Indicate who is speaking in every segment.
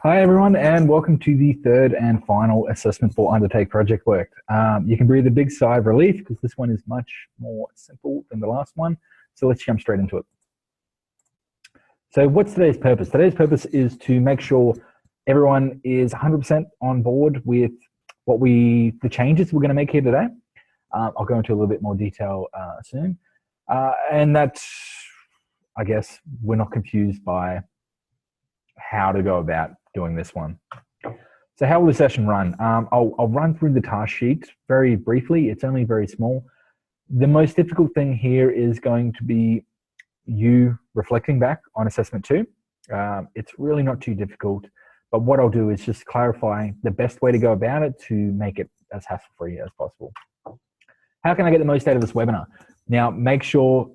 Speaker 1: Hi everyone, and welcome to the third and final assessment for Undertake project work. You can breathe a big sigh of relief because this one is much more simple than the last one. So let's jump straight into it. So what's today's purpose? Today's purpose is to make sure everyone is 100% on board with the changes we're going to make here today. I'll go into a little bit more detail soon. And that, I guess, we're not confused by how to go about doing this one. So how will the session run? I'll run through the task sheet very briefly. It's only very small. The most difficult thing here is going to be you reflecting back on assessment 2. It's really not too difficult, but what I'll do is just clarify the best way to go about it to make it as hassle-free as possible. How can I get the most out of this webinar? Now, make sure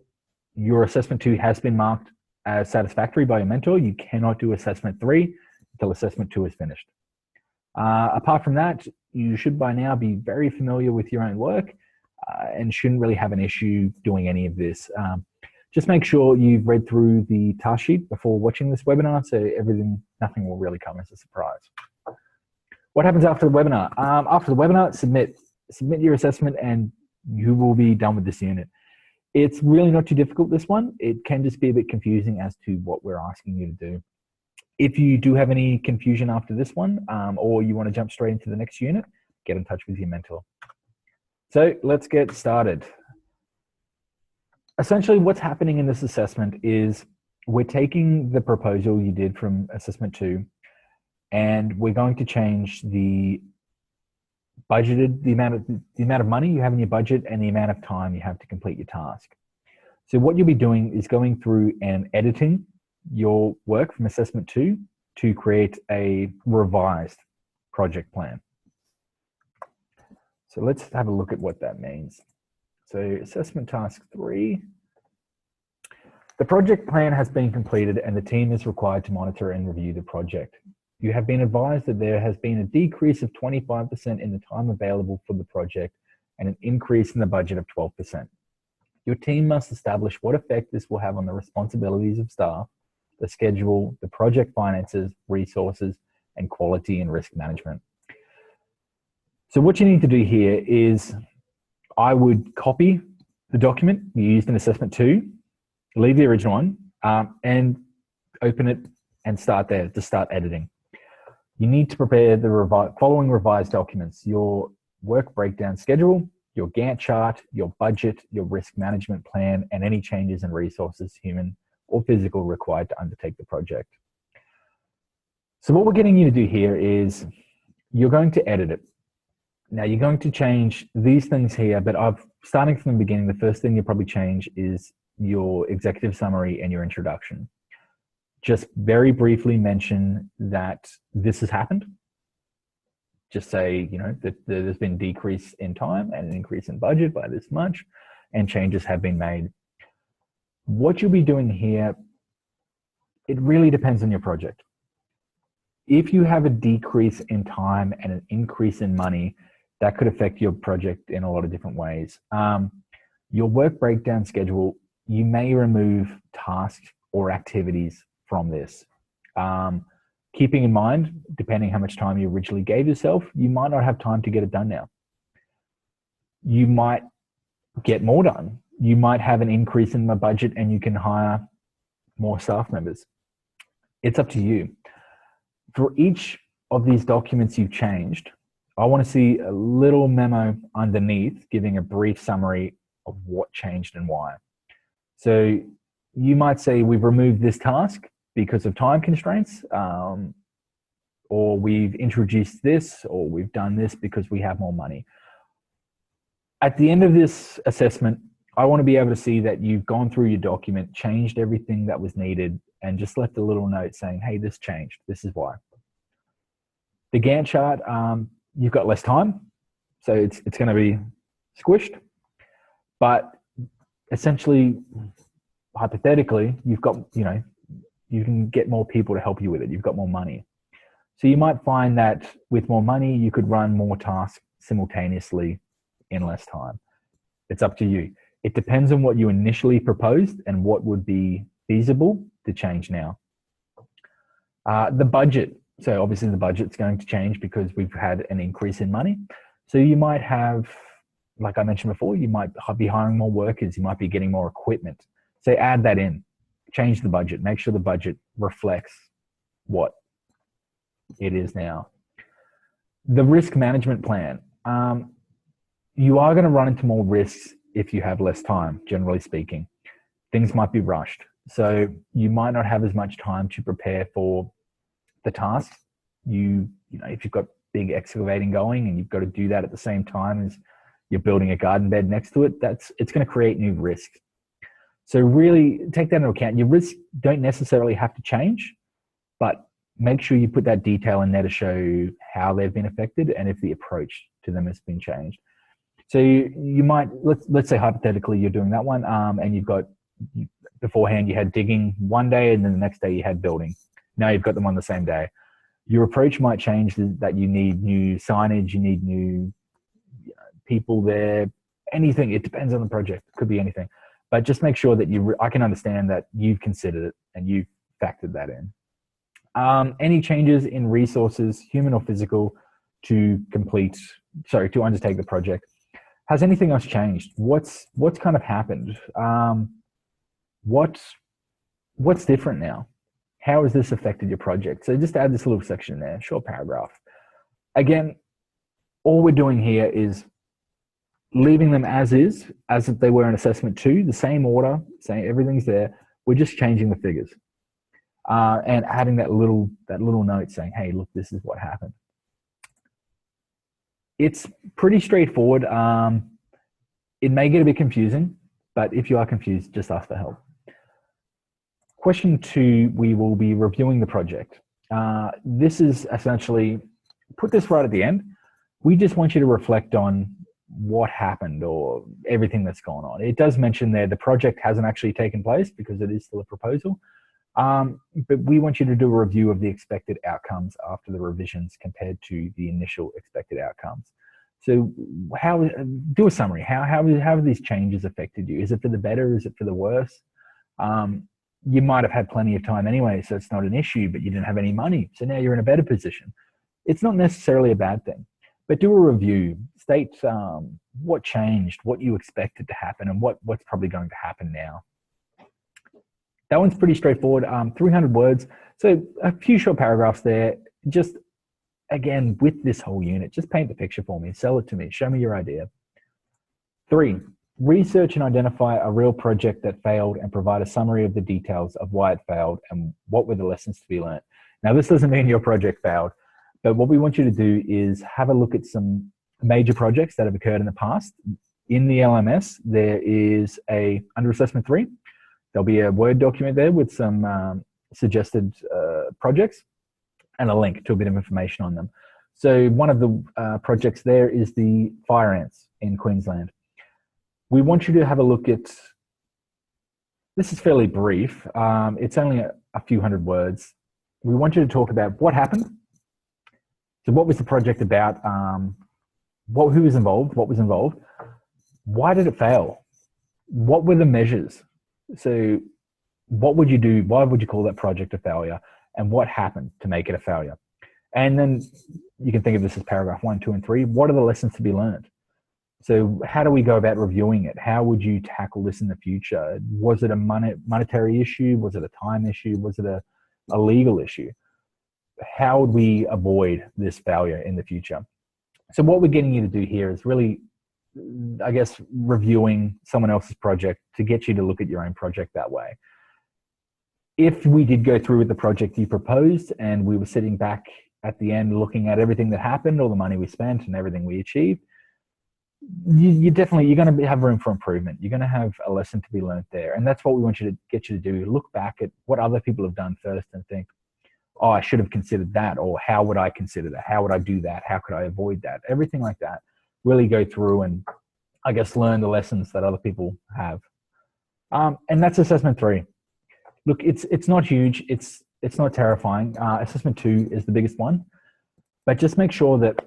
Speaker 1: your assessment 2 has been marked as satisfactory by your mentor. You cannot do assessment 3 until assessment 2 is finished. Apart from that, you should by now be very familiar with your own work and shouldn't really have an issue doing any of this. Just make sure you've read through the task sheet before watching this webinar, so nothing will really come as a surprise. What happens after the webinar? After the webinar, submit your assessment and you will be done with this unit. It's really not too difficult, this one. It can just be a bit confusing as to what we're asking you to do. If you do have any confusion after this one, or you want to jump straight into the next unit, get in touch with your mentor. So let's get started. Essentially, what's happening in this assessment is we're taking the proposal you did from assessment 2, and we're going to change the amount of money you have in your budget and the amount of time you have to complete your task. So what you'll be doing is going through and editing your work from assessment 2 to create a revised project plan. So let's have a look at what that means. So assessment task 3. The project plan has been completed and the team is required to monitor and review the project. You have been advised that there has been a decrease of 25% in the time available for the project and an increase in the budget of 12%. Your team must establish what effect this will have on the responsibilities of staff, the schedule, the project finances, resources, and quality and risk management. So what you need to do here is I would copy the document you used in assessment 2, leave the original one, and open it and start there to start editing. You need to prepare the following revised documents: your work breakdown schedule, your Gantt chart, your budget, your risk management plan, and any changes in resources, human or physical, required to undertake the project. So what we're getting you to do here is you're going to edit it. Now you're going to change these things here, but starting from the beginning, the first thing you'll probably change is your executive summary and your introduction. Just very briefly mention that this has happened. Just say, that there's been decrease in time and an increase in budget by this much, and changes have been made. What you'll be doing here, it really depends on your project. If you have a decrease in time and an increase in money, that could affect your project in a lot of different ways. Your work breakdown schedule, you may remove tasks or activities from this. Keeping in mind, depending how much time you originally gave yourself, you might not have time to get it done now. You might get more done. You might have an increase in the budget and you can hire more staff members. It's up to you. For each of these documents you've changed, I want to see a little memo underneath giving a brief summary of what changed and why. So you might say, we've removed this task because of time constraints, or we've introduced this, or we've done this because we have more money. At the end of this assessment, I want to be able to see that you've gone through your document, changed everything that was needed, and just left a little note saying, hey, this changed, this is why. The Gantt chart, you've got less time, so it's going to be squished, but essentially, hypothetically, you've got, you can get more people to help you with it. You've got more money. So you might find that with more money, you could run more tasks simultaneously in less time. It's up to you. It depends on what you initially proposed and what would be feasible to change now. The budget. So obviously the budget's going to change because we've had an increase in money. So you might have, like I mentioned before, you might be hiring more workers, you might be getting more equipment. So add that in, change the budget, make sure the budget reflects what it is now. The risk management plan. You are going to run into more risks if you have less time, generally speaking. Things might be rushed. So you might not have as much time to prepare for the task. You know, if you've got big excavating going and you've got to do that at the same time as you're building a garden bed next to it, it's going to create new risks. So really take that into account. Your risks don't necessarily have to change, but make sure you put that detail in there to show how they've been affected and if the approach to them has been changed. So you might, let's say hypothetically you're doing that one, and you've got, beforehand you had digging one day and then the next day you had building. Now you've got them on the same day. Your approach might change, that you need new signage, you need new people there, anything. It depends on the project. It could be anything. But just make sure that I can understand that you've considered it and you've factored that in. Any changes in resources, human or physical, to undertake the project. Has anything else changed? What's kind of happened? What's different now? How has this affected your project? So just add this little section there, short paragraph. Again, all we're doing here is leaving them as is, as if they were in assessment 2, the same order, saying everything's there. We're just changing the figures and adding that little note saying, hey, look, this is what happened. It's pretty straightforward. It may get a bit confusing, but if you are confused, just ask for help. Question 2, we will be reviewing the project. This is essentially, put this right at the end. We just want you to reflect on what happened or everything that's gone on. It does mention there the project hasn't actually taken place because it is still a proposal. But we want you to do a review of the expected outcomes after the revisions compared to the initial expected outcomes. So do a summary. How have these changes affected you? Is it for the better? Is it for the worse? You might have had plenty of time anyway, so it's not an issue, but you didn't have any money. So now you're in a better position. It's not necessarily a bad thing, but do a review. State what changed, what you expected to happen, and what's probably going to happen now. That one's pretty straightforward, 300 words. So a few short paragraphs there. Just, again, with this whole unit, just paint the picture for me, sell it to me, show me your idea. 3, research and identify a real project that failed and provide a summary of the details of why it failed and what were the lessons to be learned. Now, this doesn't mean your project failed, but what we want you to do is have a look at some major projects that have occurred in the past. In the LMS, there is under assessment 3, there'll be a Word document there with some suggested projects and a link to a bit of information on them. So one of the projects there is the fire ants in Queensland. We want you to have a look at, this is fairly brief, it's only a few hundred words. We want you to talk about what happened. So what was the project about? Who was involved? What was involved? Why did it fail? What were the measures? So what would you do? Why would you call that project a failure? And what happened to make it a failure? And then you can think of this as paragraph 1, 2, and 3. What are the lessons to be learned? So how do we go about reviewing it? How would you tackle this in the future? Was it a monetary issue? Was it a time issue? Was it a legal issue? How would we avoid this failure in the future? So what we're getting you to do here is really, I guess, reviewing someone else's project to get you to look at your own project that way. If we did go through with the project you proposed and we were sitting back at the end looking at everything that happened, all the money we spent and everything we achieved, you're going to have room for improvement. You're going to have a lesson to be learned there. And that's what we want you to get you to do. Look back at what other people have done first and think, oh, I should have considered that, or how would I consider that? How would I do that? How could I avoid that? Everything like that. Really go through and, I guess, learn the lessons that other people have. And that's assessment 3. Look, it's not huge. It's not terrifying. Assessment 2 is the biggest one. But just make sure that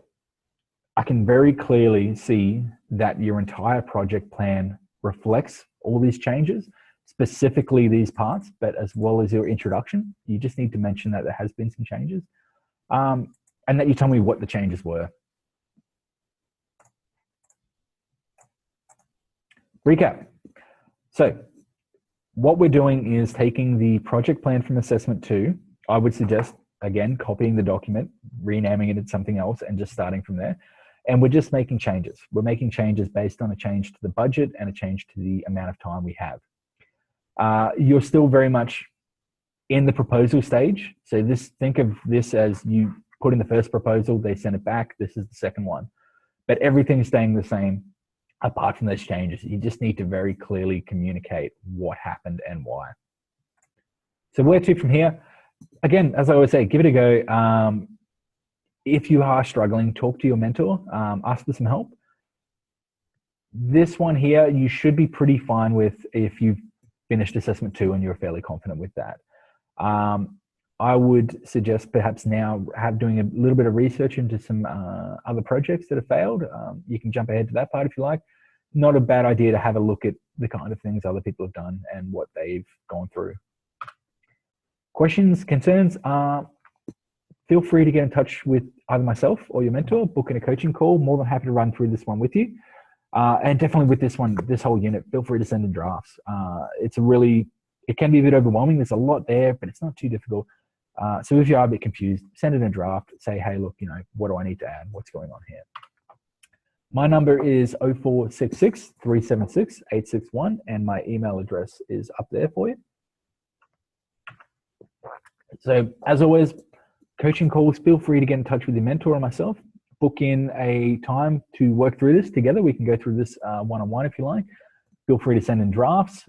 Speaker 1: I can very clearly see that your entire project plan reflects all these changes, specifically these parts, but as well as your introduction. You just need to mention that there has been some changes. and that you tell me what the changes were. Recap. So what we're doing is taking the project plan from assessment 2. I would suggest, again, copying the document, renaming it as something else, and just starting from there. And we're just making changes. We're making changes based on a change to the budget and a change to the amount of time we have. You're still very much in the proposal stage. So think of this as you put in the first proposal, they send it back. This is the second one. But everything's staying the same apart from those changes. You just need to very clearly communicate what happened and why. So where to from here? Again, as I always say, give it a go. If you are struggling, talk to your mentor, ask for some help. This one here, you should be pretty fine with if you've finished assessment 2 and you're fairly confident with that. I would suggest perhaps now doing a little bit of research into some other projects that have failed. You can jump ahead to that part if you like. Not a bad idea to have a look at the kind of things other people have done and what they've gone through. Questions, concerns, feel free to get in touch with either myself or your mentor, book in a coaching call. More than happy to run through this one with you. And definitely with this one, this whole unit, feel free to send in drafts. It can be a bit overwhelming. There's a lot there, but it's not too difficult. So if you are a bit confused, send in a draft. Say, hey, look, what do I need to add? What's going on here? My number is 0466 376 861, and my email address is up there for you. So as always, coaching calls, feel free to get in touch with your mentor or myself. Book in a time to work through this together. We can go through this one-on-one if you like. Feel free to send in drafts,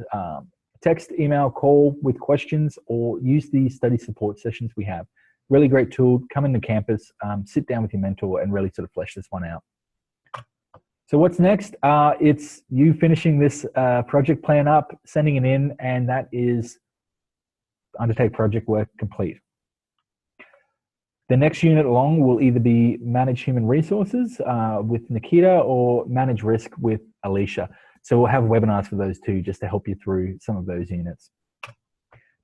Speaker 1: text, email, call with questions, or use the study support sessions we have. Really great tool. Come into campus, sit down with your mentor, and really sort of flesh this one out. So what's next? It's you finishing this project plan up, sending it in, and that is Undertake project work complete. The next unit along will either be Manage Human Resources with Nikita or Manage Risk with Alicia. So we'll have webinars for those two just to help you through some of those units.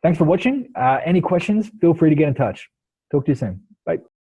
Speaker 1: Thanks for watching. Any questions, feel free to get in touch. Talk to you soon.